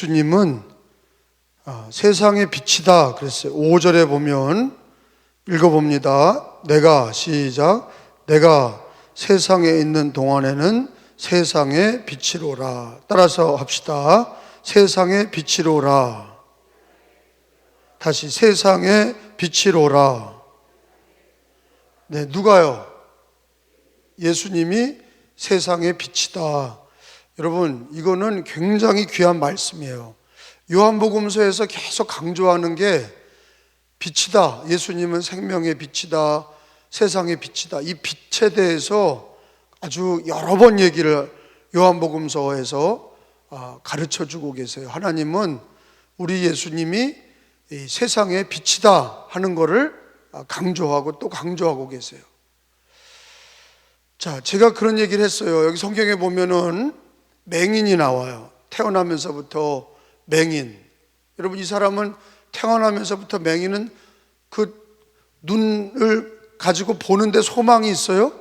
예수님은 세상의 빛이다 그랬어요. 5절에 보면 읽어봅니다. 시작. 내가 세상에 있는 동안에는 세상의 빛이로라. 따라서 합시다. 세상의 빛이로라. 다시 세상의 빛이로라. 네, 누가요? 예수님이 세상의 빛이다. 여러분, 이거는 굉장히 귀한 말씀이에요. 요한복음서에서 계속 강조하는 게 빛이다. 예수님은 생명의 빛이다. 세상의 빛이다. 이 빛에 대해서 아주 여러 번 얘기를 요한복음서에서 가르쳐 주고 계세요. 하나님은 우리 예수님이 이 세상의 빛이다 하는 것을 강조하고 또 강조하고 계세요. 자, 제가 그런 얘기를 했어요. 여기 성경에 보면은 맹인이 나와요. 태어나면서부터 맹인. 여러분, 이 사람은 태어나면서부터 맹인은 그 눈을 가지고 보는데 소망이 있어요?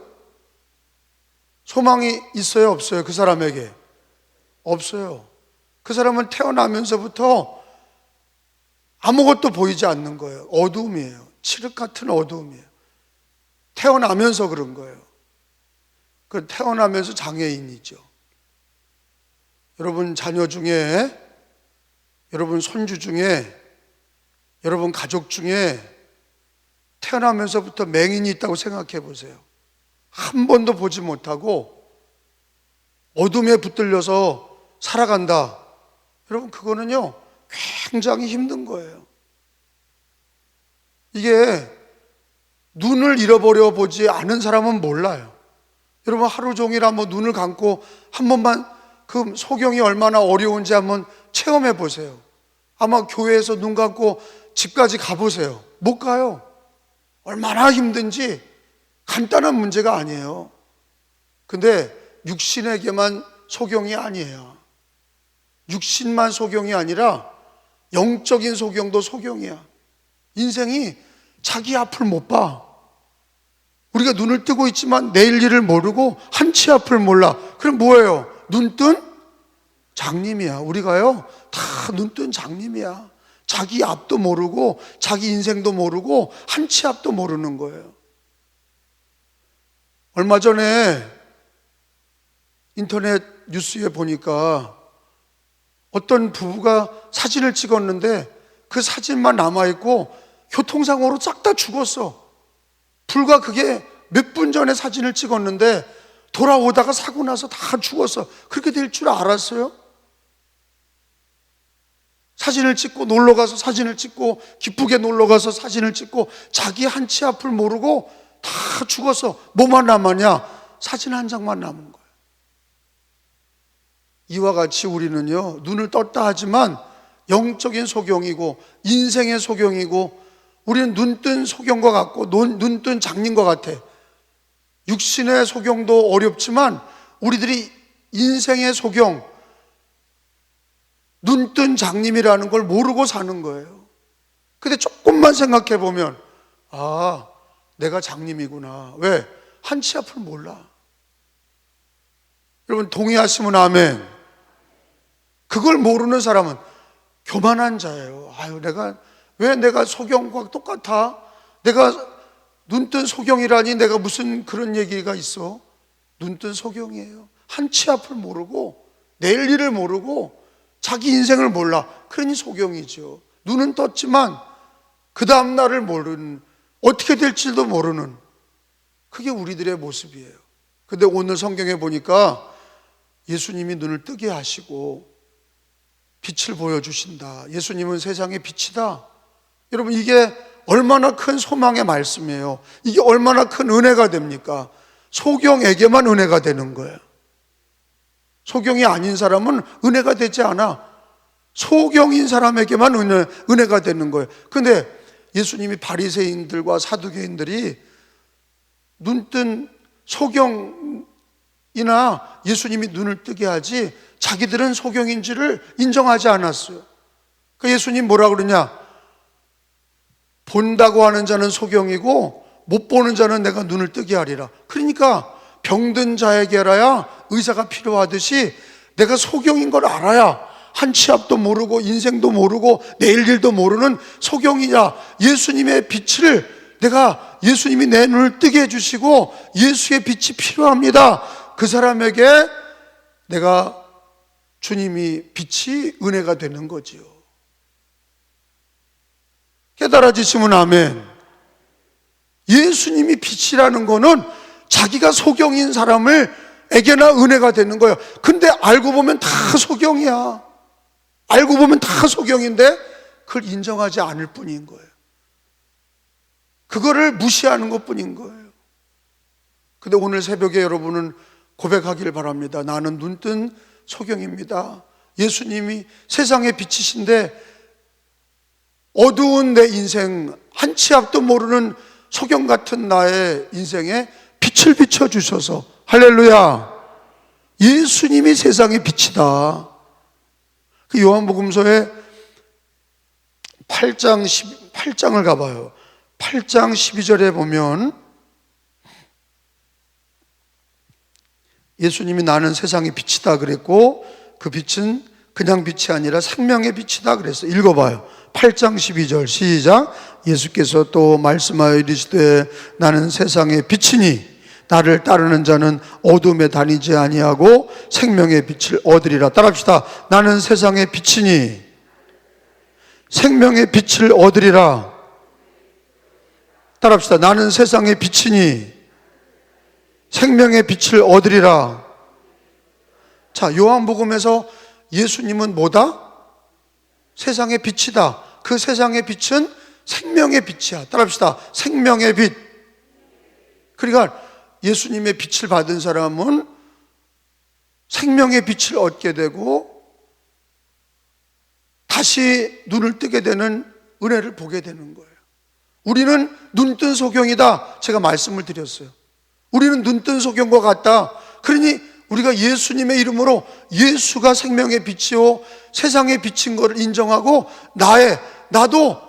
소망이 있어요? 없어요? 그 사람에게? 없어요. 그 사람은 태어나면서부터 아무것도 보이지 않는 거예요. 어두움이에요. 칠흑 같은 어두움이에요. 태어나면서 그런 거예요. 그 태어나면서 장애인이죠. 여러분 자녀 중에, 여러분 손주 중에, 여러분 가족 중에 태어나면서부터 맹인이 있다고 생각해 보세요. 한 번도 보지 못하고 어둠에 붙들려서 살아간다. 여러분, 그거는요 굉장히 힘든 거예요. 이게 눈을 잃어버려 보지 않은 사람은 몰라요. 여러분, 하루 종일 한번 눈을 감고 한 번만 그 소경이 얼마나 어려운지 한번 체험해 보세요. 아마 교회에서 눈 감고 집까지 가보세요. 못 가요. 얼마나 힘든지. 간단한 문제가 아니에요. 근데 육신에게만 소경이 아니에요. 육신만 소경이 아니라 영적인 소경도 소경이야. 인생이 자기 앞을 못 봐. 우리가 눈을 뜨고 있지만 내일 일을 모르고 한치 앞을 몰라. 그럼 뭐예요? 눈뜬 장님이야. 우리가요 다 눈뜬 장님이야. 자기 앞도 모르고 자기 인생도 모르고 한치 앞도 모르는 거예요. 얼마 전에 인터넷 뉴스에 보니까 어떤 부부가 사진을 찍었는데 그 사진만 남아있고 교통사고로 싹 다 죽었어. 불과 그게 몇 분 전에 사진을 찍었는데 돌아오다가 사고 나서 다 죽었어. 그렇게 될 줄 알았어요? 사진을 찍고 놀러가서 사진을 찍고 기쁘게 놀러가서 사진을 찍고 자기 한치 앞을 모르고 다 죽었어. 뭐만 남았냐? 사진 한 장만 남은 거예요. 이와 같이 우리는요 눈을 떴다 하지만 영적인 소경이고 인생의 소경이고 우리는 눈뜬 소경과 같고 눈뜬 장님과 같아. 육신의 소경도 어렵지만 우리들이 인생의 소경, 눈뜬 장님이라는 걸 모르고 사는 거예요. 근데 조금만 생각해 보면 내가 장님이구나. 왜? 한치 앞을 몰라. 여러분 동의하시면 아멘. 그걸 모르는 사람은 교만한 자예요. 왜 내가 소경과 똑같아? 내가 눈뜬 소경이라니 내가 무슨 그런 얘기가 있어? 눈뜬 소경이에요. 한치 앞을 모르고 내일 일을 모르고 자기 인생을 몰라. 그러니 소경이죠. 눈은 떴지만 그 다음 날을 모르는, 어떻게 될지도 모르는, 그게 우리들의 모습이에요. 근데 오늘 성경에 보니까 예수님이 눈을 뜨게 하시고 빛을 보여주신다. 예수님은 세상의 빛이다. 여러분, 이게 얼마나 큰 소망의 말씀이에요. 이게 얼마나 큰 은혜가 됩니까? 소경에게만 은혜가 되는 거예요. 소경이 아닌 사람은 은혜가 되지 않아. 소경인 사람에게만 은혜가 되는 거예요. 근데 예수님이 바리새인들과 사두개인들이 눈뜬 소경이나 예수님이 눈을 뜨게 하지 자기들은 소경인지를 인정하지 않았어요. 그 예수님 뭐라 그러냐? 본다고 하는 자는 소경이고 못 보는 자는 내가 눈을 뜨게 하리라. 그러니까 병든 자에게 알아야 의사가 필요하듯이 내가 소경인 걸 알아야 한 치 앞도 모르고 인생도 모르고 내일 일도 모르는 소경이냐, 예수님의 빛을 내가, 예수님이 내 눈을 뜨게 해주시고 예수의 빛이 필요합니다. 그 사람에게 내가, 주님이 빛이 은혜가 되는 거지요. 깨달아지시면 아멘. 예수님이 빛이라는 거는 자기가 소경인 사람에게나 은혜가 되는 거예요. 근데 알고 보면 다 소경이야. 알고 보면 다 소경인데 그걸 인정하지 않을 뿐인 거예요. 그거를 무시하는 것 뿐인 거예요. 근데 오늘 새벽에 여러분은 고백하기를 바랍니다. 나는 눈뜬 소경입니다. 예수님이 세상의 빛이신데 어두운 내 인생, 한 치 앞도 모르는 소경 같은 나의 인생에 빛을 비춰주셔서, 할렐루야, 예수님이 세상의 빛이다. 그 요한복음서에 8장을 가봐요. 8장 12절에 보면 예수님이 나는 세상의 빛이다 그랬고, 그 빛은 그냥 빛이 아니라 생명의 빛이다 그랬어요. 읽어봐요. 8장 12절 시작. 예수께서 또 말씀하여 이르시되 나는 세상의 빛이니 나를 따르는 자는 어둠에 다니지 아니하고 생명의 빛을 얻으리라. 따라합시다. 나는 세상의 빛이니 생명의 빛을 얻으리라. 따라합시다. 나는 세상의 빛이니 생명의 빛을 얻으리라. 자, 요한복음에서 예수님은 뭐다? 세상의 빛이다. 그 세상의 빛은 생명의 빛이야. 따라합시다. 생명의 빛. 그러니까 예수님의 빛을 받은 사람은 생명의 빛을 얻게 되고 다시 눈을 뜨게 되는 은혜를 보게 되는 거예요. 우리는 눈뜬 소경이다. 제가 말씀을 드렸어요. 우리는 눈뜬 소경과 같다. 그러니 우리가 예수님의 이름으로 예수가 생명의 빛이요 세상의 빛인 것을 인정하고 나도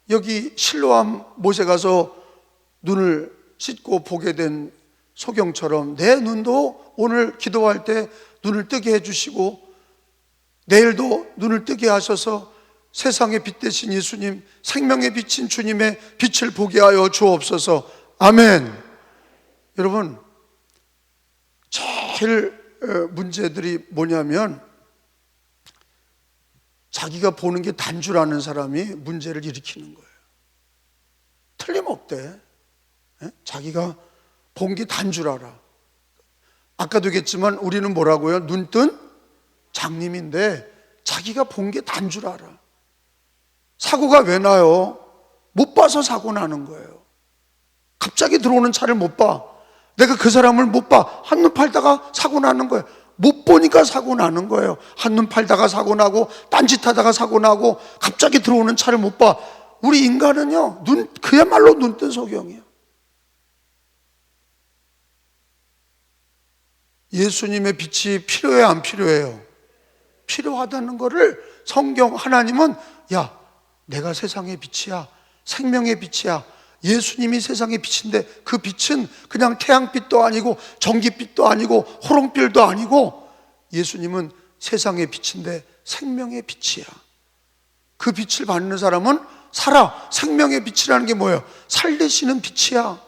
여기 실로암 못에 가서 눈을 씻고 보게 된 소경처럼 내 눈도 오늘 기도할 때 눈을 뜨게 해주시고 내일도 눈을 뜨게 하셔서 세상의 빛 되신 예수님, 생명의 빛인 주님의 빛을 보게 하여 주옵소서. 아멘. 여러분, 제일 문제들이 뭐냐면 자기가 보는 게 단 줄 아는 사람이 문제를 일으키는 거예요. 틀림없대. 자기가 본 게 단 줄 알아. 아까도 얘기했지만 우리는 뭐라고요? 눈뜬 장님인데 자기가 본 게 단 줄 알아. 사고가 왜 나요? 못 봐서 사고 나는 거예요. 갑자기 들어오는 차를 못 봐. 내가 그 사람을 못 봐. 한눈 팔다가 사고 나는 거예요. 못 보니까 사고 나는 거예요. 한눈 팔다가 사고 나고 딴짓하다가 사고 나고 갑자기 들어오는 차를 못 봐. 우리 인간은요, 그야말로 눈뜬 소경이에요. 예수님의 빛이 필요해요, 안 필요해요? 필요하다는 거를 성경, 하나님은 야, 내가 세상의 빛이야, 생명의 빛이야. 예수님이 세상의 빛인데 그 빛은 그냥 태양빛도 아니고 전기빛도 아니고 호롱빛도 아니고 예수님은 세상의 빛인데 생명의 빛이야. 그 빛을 받는 사람은 살아. 생명의 빛이라는 게 뭐예요? 살리시는 빛이야.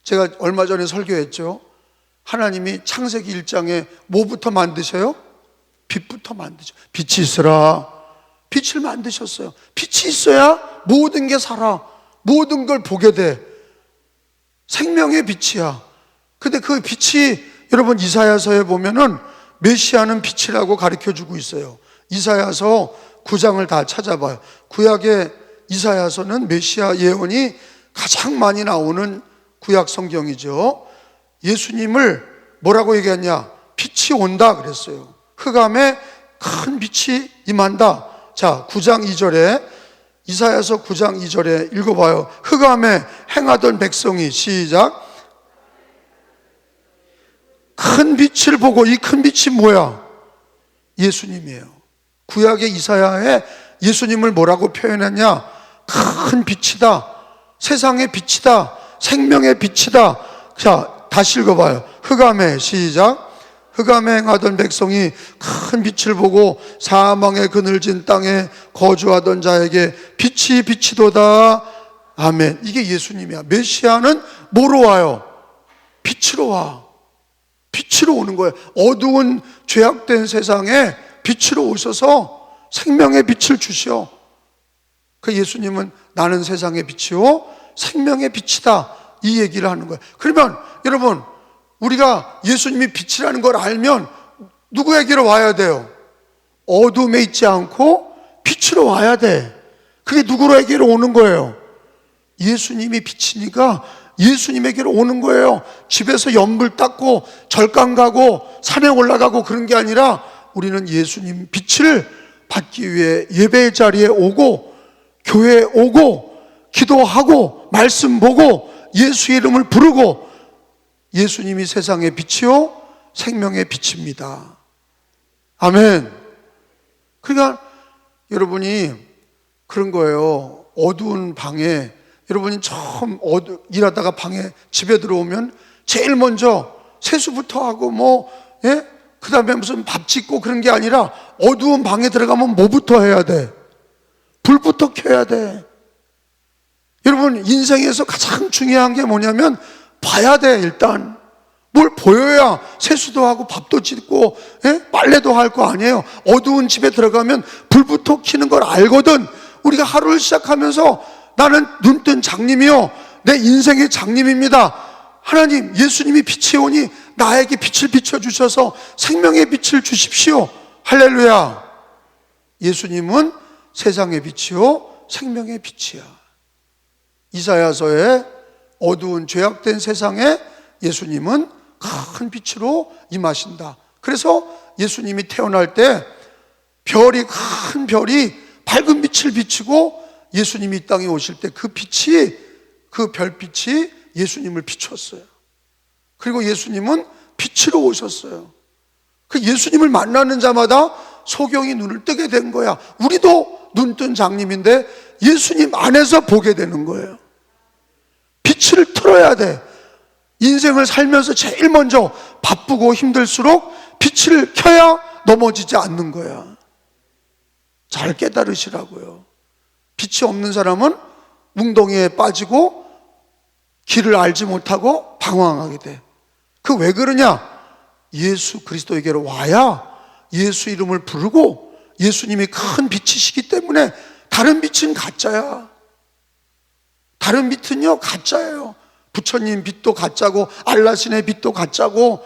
제가 얼마 전에 설교했죠. 하나님이 창세기 1장에 뭐부터 만드셔요? 빛부터 만드죠. 빛이 있으라. 빛을 만드셨어요. 빛이 있어야 모든 게 살아. 모든 걸 보게 돼. 생명의 빛이야. 근데 그 빛이 여러분 이사야서에 보면은 메시아는 빛이라고 가르쳐주고 있어요. 이사야서 9장을 다 찾아봐요. 구약의 이사야서는 메시아 예언이 가장 많이 나오는 구약 성경이죠. 예수님을 뭐라고 얘기했냐? 빛이 온다 그랬어요. 흑암에 큰 빛이 임한다. 자, 9장 2절에 이사야서 9장 2절에 읽어봐요. 흑암에 행하던 백성이 시작. 큰 빛을 보고, 이 큰 빛이 뭐야? 예수님이에요. 구약의 이사야에 예수님을 뭐라고 표현했냐? 큰 빛이다. 세상의 빛이다. 생명의 빛이다. 자, 다시 읽어봐요. 흑암에 시작. 흑암에 행하던 백성이 큰 빛을 보고 사망의 그늘진 땅에 거주하던 자에게 빛이 비치도다. 아멘. 이게 예수님이야. 메시아는 뭐로 와요? 빛으로 와. 빛으로 오는 거예요. 어두운 죄악된 세상에 빛으로 오셔서 생명의 빛을 주시오. 그 예수님은 나는 세상의 빛이요 생명의 빛이다, 이 얘기를 하는 거예요. 그러면 여러분, 우리가 예수님이 빛이라는 걸 알면 누구에게로 와야 돼요? 어둠에 있지 않고 빛으로 와야 돼. 그게 누구에게로 오는 거예요? 예수님이 빛이니까 예수님에게로 오는 거예요. 집에서 연불 닦고 절강 가고 산에 올라가고 그런 게 아니라 우리는 예수님 빛을 받기 위해 예배의 자리에 오고 교회에 오고 기도하고 말씀 보고 예수의 이름을 부르고, 예수님이 세상의 빛이요 생명의 빛입니다. 아멘. 그러니까 여러분이 그런 거예요. 어두운 방에, 여러분이 처음 일하다가 방에 집에 들어오면 제일 먼저 세수부터 하고 그 다음에 무슨 밥 짓고 그런 게 아니라 어두운 방에 들어가면 뭐부터 해야 돼? 불부터 켜야 돼. 여러분, 인생에서 가장 중요한 게 뭐냐면 봐야 돼. 일단 뭘 보여야 세수도 하고 밥도 짓고 빨래도 할 거 아니에요. 어두운 집에 들어가면 불부터 켜는 걸 알거든. 우리가 하루를 시작하면서 나는 눈뜬 장님이요, 내 인생의 장님입니다. 하나님, 예수님이 빛이 오니 나에게 빛을 비춰주셔서 생명의 빛을 주십시오. 할렐루야. 예수님은 세상의 빛이요 생명의 빛이야. 이사야서에 어두운 죄악된 세상에 예수님은 큰 빛으로 임하신다. 그래서 예수님이 태어날 때 큰 별이 밝은 빛을 비추고 예수님이 이 땅에 오실 때 그 빛이, 그 별빛이 예수님을 비췄어요. 그리고 예수님은 빛으로 오셨어요. 그 예수님을 만나는 자마다 소경이 눈을 뜨게 된 거야. 우리도 눈뜬 장님인데 예수님 안에서 보게 되는 거예요. 빛을 틀어야 돼. 인생을 살면서 제일 먼저 바쁘고 힘들수록 빛을 켜야 넘어지지 않는 거야. 잘 깨달으시라고요. 빛이 없는 사람은 웅덩이에 빠지고 길을 알지 못하고 방황하게 돼. 그 왜 그러냐? 예수 그리스도에게로 와야 예수 이름을 부르고 예수님이 큰 빛이시기 때문에. 다른 빛은 가짜야. 다른 빛은요 가짜예요. 부처님 빛도 가짜고 알라신의 빛도 가짜고,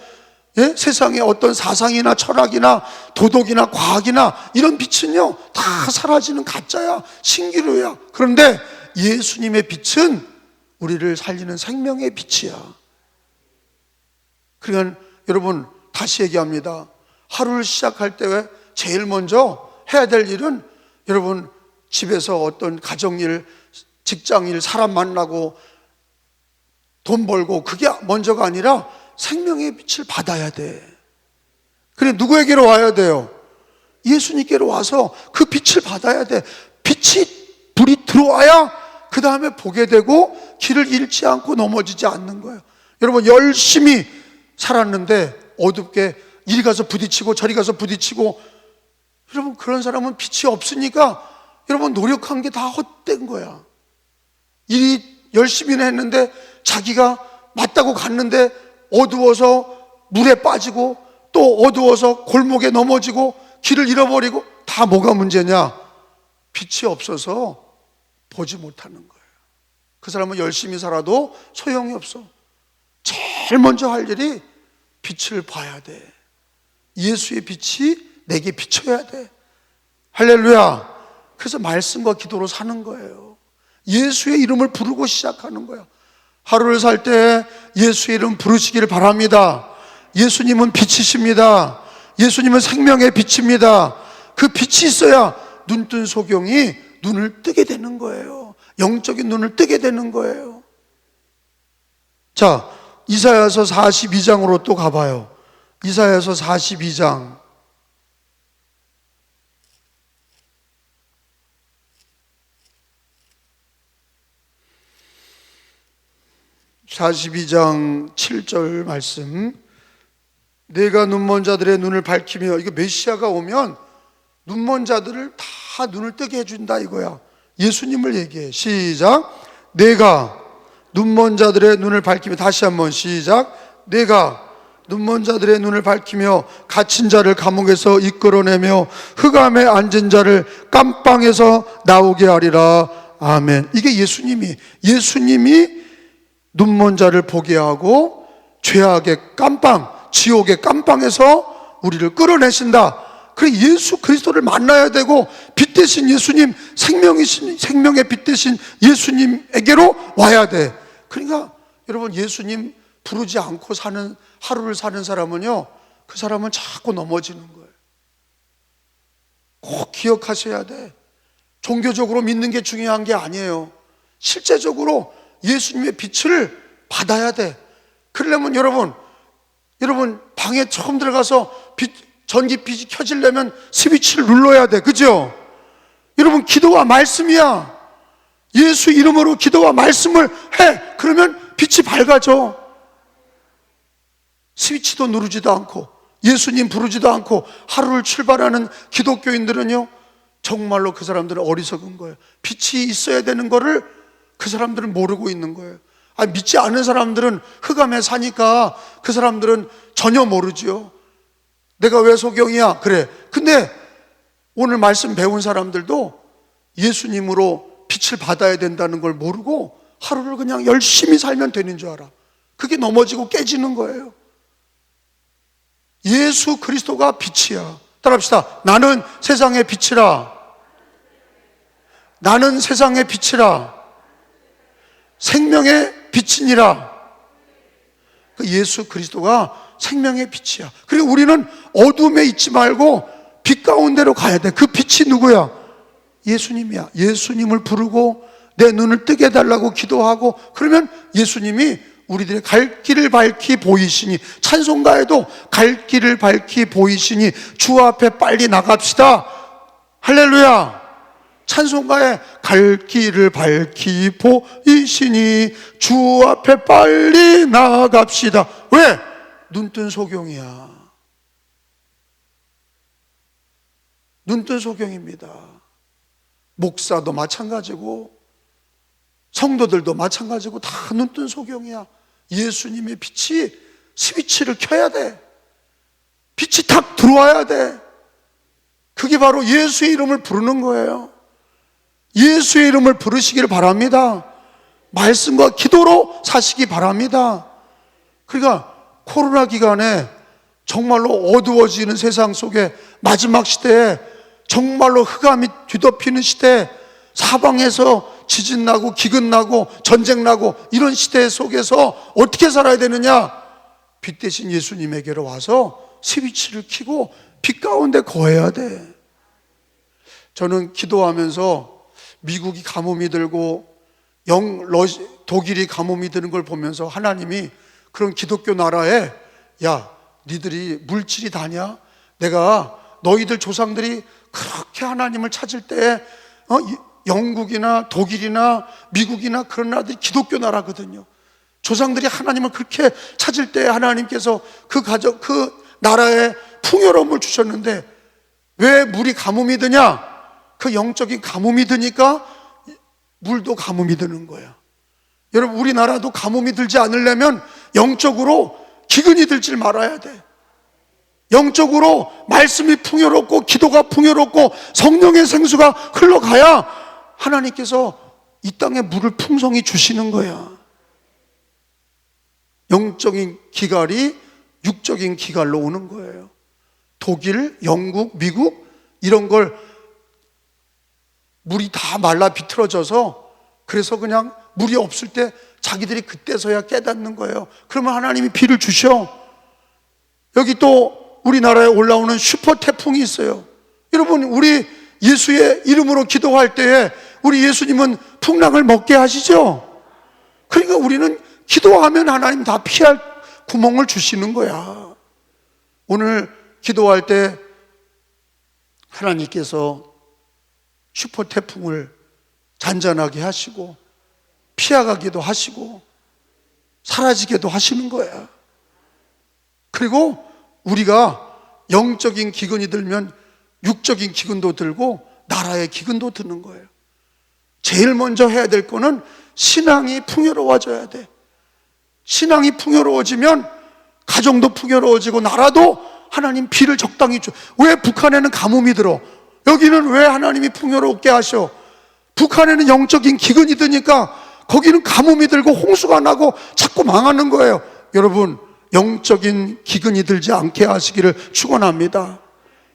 세상의 어떤 사상이나 철학이나 도덕이나 과학이나 이런 빛은요 다 사라지는 가짜야. 신기루야. 그런데 예수님의 빛은 우리를 살리는 생명의 빛이야. 그러니까 여러분, 다시 얘기합니다. 하루를 시작할 때 제일 먼저 해야 될 일은, 여러분 집에서 어떤 가정일, 직장일, 사람 만나고 돈 벌고 그게 먼저가 아니라 생명의 빛을 받아야 돼. 그래, 누구에게로 와야 돼요? 예수님께로 와서 그 빛을 받아야 돼. 불이 들어와야 그 다음에 보게 되고 길을 잃지 않고 넘어지지 않는 거예요. 여러분, 열심히 살았는데 어둡게 이리 가서 부딪히고 저리 가서 부딪히고, 여러분 그런 사람은 빛이 없으니까 여러분 노력한 게 다 헛된 거야. 일이 열심히는 했는데 자기가 맞다고 갔는데 어두워서 물에 빠지고 또 어두워서 골목에 넘어지고 길을 잃어버리고, 다 뭐가 문제냐? 빛이 없어서 보지 못하는 거예요. 그 사람은 열심히 살아도 소용이 없어. 제일 먼저 할 일이 빛을 봐야 돼. 예수의 빛이 내게 비춰야 돼. 할렐루야. 그래서 말씀과 기도로 사는 거예요. 예수의 이름을 부르고 시작하는 거야. 하루를 살 때 예수의 이름 부르시기를 바랍니다. 예수님은 빛이십니다. 예수님은 생명의 빛입니다. 그 빛이 있어야 눈뜬 소경이 눈을 뜨게 되는 거예요. 영적인 눈을 뜨게 되는 거예요. 자, 이사야서 42장으로 또 가봐요. 이사야서 42장. (42장) 7절 말씀. 내가 눈먼 자들의 눈을 밝히며, 이거 메시아가 오면 눈먼 자들을 다 눈을 뜨게 해준다 이거야. 예수님을 얘기해. 시작. 내가 눈먼 자들의 눈을 밝히며, 다시 한번 시작. 내가 눈먼 자들의 눈을 밝히며 갇힌 자를 감옥에서 이끌어내며 흑암에 앉은 자를 깜빵에서 나오게 하리라. 아멘. 이게 예수님이 눈먼 자를 보게 하고 죄악의 깜빵, 지옥의 깜빵에서 우리를 끌어내신다. 그래, 예수 그리스도를 만나야 되고, 빛 대신 예수님, 생명의 빛 대신 예수님에게로 와야 돼. 그러니까 여러분, 예수님 부르지 않고 하루를 사는 사람은요, 그 사람은 자꾸 넘어지는 거예요. 꼭 기억하셔야 돼. 종교적으로 믿는 게 중요한 게 아니에요. 실제적으로 예수님의 빛을 받아야 돼. 그러려면 여러분 방에 처음 들어가서 전기빛이 켜지려면 스위치를 눌러야 돼. 그죠? 여러분, 기도와 말씀이야. 예수 이름으로 기도와 말씀을 해. 그러면 빛이 밝아져. 스위치도 누르지도 않고 예수님 부르지도 않고 하루를 출발하는 기독교인들은요, 정말로 그 사람들은 어리석은 거예요. 빛이 있어야 되는 거를 그 사람들은 모르고 있는 거예요. 믿지 않는 사람들은 흑암에 사니까 그 사람들은 전혀 모르죠. 내가 왜 소경이야? 그래. 근데 오늘 말씀 배운 사람들도 예수님으로 빛을 받아야 된다는 걸 모르고 하루를 그냥 열심히 살면 되는 줄 알아. 그게 넘어지고 깨지는 거예요. 예수 그리스도가 빛이야. 따라합시다. 나는 세상의 빛이라. 나는 세상의 빛이라. 생명의 빛이니라. 예수 그리스도가 생명의 빛이야. 그리고 우리는 어둠에 있지 말고 빛 가운데로 가야 돼. 그 빛이 누구야? 예수님이야. 예수님을 부르고 내 눈을 뜨게 해달라고 기도하고, 그러면 예수님이 우리들의 갈 길을 밝히 보이시니, 찬송가에도 갈 길을 밝히 보이시니 주 앞에 빨리 나갑시다. 할렐루야. 찬송가에 갈 길을 밝히 보이시니 주 앞에 빨리 나갑시다. 왜? 눈뜬 소경이야. 눈뜬 소경입니다. 목사도 마찬가지고 성도들도 마찬가지고 다 눈뜬 소경이야. 예수님의 빛이 스위치를 켜야 돼. 빛이 탁 들어와야 돼. 그게 바로 예수의 이름을 부르는 거예요. 예수의 이름을 부르시기를 바랍니다. 말씀과 기도로 사시기 바랍니다. 그러니까 코로나 기간에 정말로 어두워지는 세상 속에, 마지막 시대에 정말로 흑암이 뒤덮이는 시대에, 사방에서 지진 나고 기근 나고 전쟁 나고 이런 시대 속에서 어떻게 살아야 되느냐? 빛 대신 예수님에게로 와서 스위치를 켜고 빛 가운데 거해야 돼. 저는 기도하면서 미국이 가뭄이 들고 독일이 가뭄이 드는 걸 보면서 하나님이 그런 기독교 나라에, 야, 니들이 물질이 다냐? 내가 너희들 조상들이 그렇게 하나님을 찾을 때 영국이나 독일이나 미국이나 그런 나라들이 기독교 나라거든요. 조상들이 하나님을 그렇게 찾을 때 하나님께서 그 나라에 풍요로움을 주셨는데 왜 물이 가뭄이 드냐? 그 영적인 가뭄이 드니까 물도 가뭄이 드는 거야. 여러분, 우리나라도 가뭄이 들지 않으려면 영적으로 기근이 들지 말아야 돼. 영적으로 말씀이 풍요롭고 기도가 풍요롭고 성령의 생수가 흘러가야 하나님께서 이 땅에 물을 풍성히 주시는 거야. 영적인 기갈이 육적인 기갈로 오는 거예요. 독일, 영국, 미국 이런 걸 물이 다 말라 비틀어져서, 그래서 그냥 물이 없을 때 자기들이 그때서야 깨닫는 거예요. 그러면 하나님이 비를 주셔. 여기 또 우리나라에 올라오는 슈퍼 태풍이 있어요. 여러분, 우리 예수의 이름으로 기도할 때에 우리 예수님은 풍랑을 먹게 하시죠. 그러니까 우리는 기도하면 하나님 다 피할 구멍을 주시는 거야. 오늘 기도할 때 하나님께서 슈퍼 태풍을 잔잔하게 하시고 피해가기도 하시고 사라지게도 하시는 거야. 그리고 우리가 영적인 기근이 들면 육적인 기근도 들고 나라의 기근도 드는 거예요. 제일 먼저 해야 될 거는 신앙이 풍요로워져야 돼. 신앙이 풍요로워지면 가정도 풍요로워지고 나라도 하나님 비를 적당히 줘. 왜 북한에는 가뭄이 들어? 여기는 왜 하나님이 풍요롭게 하셔? 북한에는 영적인 기근이 드니까 거기는 가뭄이 들고 홍수가 나고 자꾸 망하는 거예요. 여러분, 영적인 기근이 들지 않게 하시기를 축원합니다.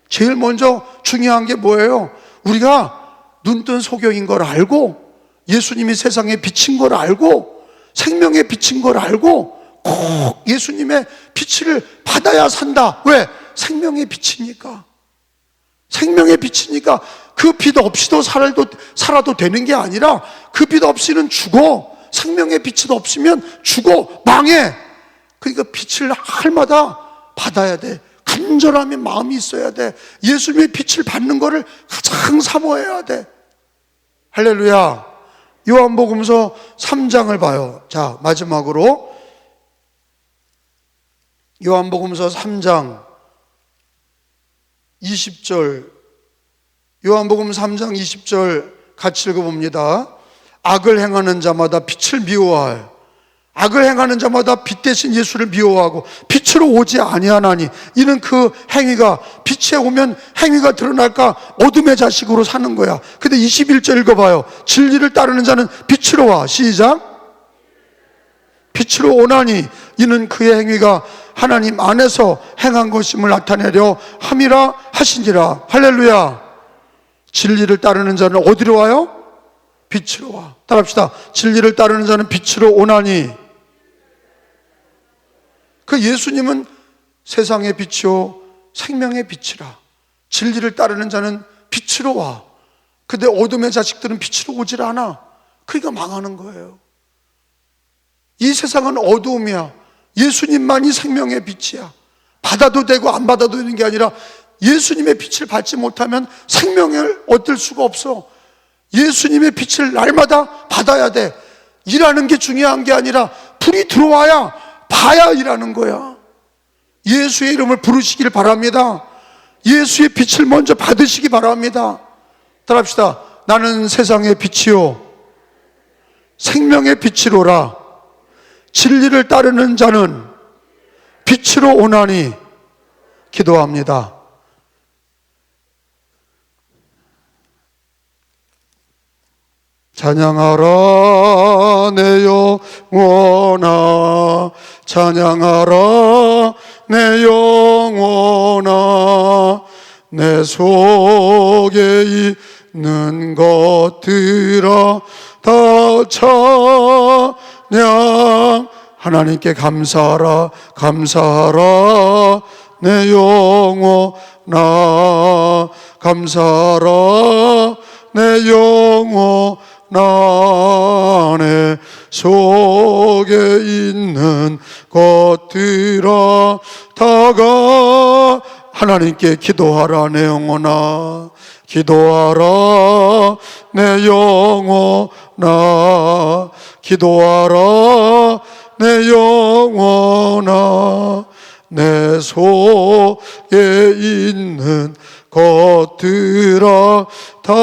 제일 먼저 중요한 게 뭐예요? 우리가 눈뜬 소경인 걸 알고, 예수님이 세상에 비친 걸 알고, 생명에 비친 걸 알고 꼭 예수님의 빛을 받아야 산다. 왜? 생명의 빛이니까. 생명의 빛이니까. 그 빛 없이도 살아도 되는 게 아니라 그 빛 없이는 죽어. 생명의 빛이 없으면 죽어, 망해. 그러니까 빛을 날마다 받아야 돼. 간절함의 마음이 있어야 돼. 예수님의 빛을 받는 거를 가장 사모해야 돼. 할렐루야. 요한복음서 3장을 봐요. 자, 마지막으로 요한복음서 3장 20절, 요한복음 3장 20절 같이 읽어봅니다. 악을 행하는 자마다 빛을 미워할, 악을 행하는 자마다 빛 대신 예수를 미워하고 빛으로 오지 아니하나니 이는 그 행위가 빛에 오면 행위가 드러날까 어둠의 자식으로 사는 거야. 근데 21절 읽어봐요. 진리를 따르는 자는 빛으로 와. 시작. 빛으로 오나니 이는 그의 행위가 하나님 안에서 행한 것임을 나타내려 함이라 하시니라. 할렐루야. 진리를 따르는 자는 어디로 와요? 빛으로 와. 따라합시다. 진리를 따르는 자는 빛으로 오나니. 그 예수님은 세상의 빛이요 생명의 빛이라. 진리를 따르는 자는 빛으로 와. 근데 어둠의 자식들은 빛으로 오질 않아. 그러니까 망하는 거예요. 이 세상은 어두움이야. 예수님만이 생명의 빛이야. 받아도 되고 안 받아도 되는 게 아니라 예수님의 빛을 받지 못하면 생명을 얻을 수가 없어. 예수님의 빛을 날마다 받아야 돼. 일하는 게 중요한 게 아니라 불이 들어와야 봐야 일하는 거야. 예수의 이름을 부르시길 바랍니다. 예수의 빛을 먼저 받으시기 바랍니다. 따라합시다. 나는 세상의 빛이요 생명의 빛이로라. 진리를 따르는 자는 빛으로 오나니. 기도합니다. 찬양하라 내 영혼아, 찬양하라 내 영혼아, 내 속에 있는 것들아 다 찬양. 하나님께 감사하라, 감사하라 내 영혼아, 감사하라 내 영혼아, 내 속에 있는 것들아 다가. 하나님께 기도하라 내 영혼아, 기도하라 내 영혼아, 기도하라 내 영혼아, 내 속에 있는 것들아 다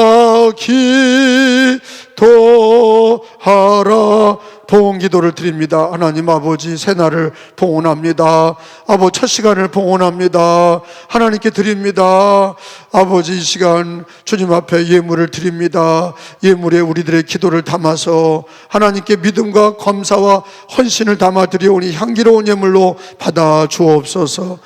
기도하라. 봉헌기도를 드립니다. 하나님 아버지, 새날을 봉헌합니다. 아버지, 첫 시간을 봉헌합니다. 하나님께 드립니다. 아버지, 이 시간 주님 앞에 예물을 드립니다. 예물에 우리들의 기도를 담아서 하나님께 믿음과 감사와 헌신을 담아 드리오니 향기로운 예물로 받아 주옵소서.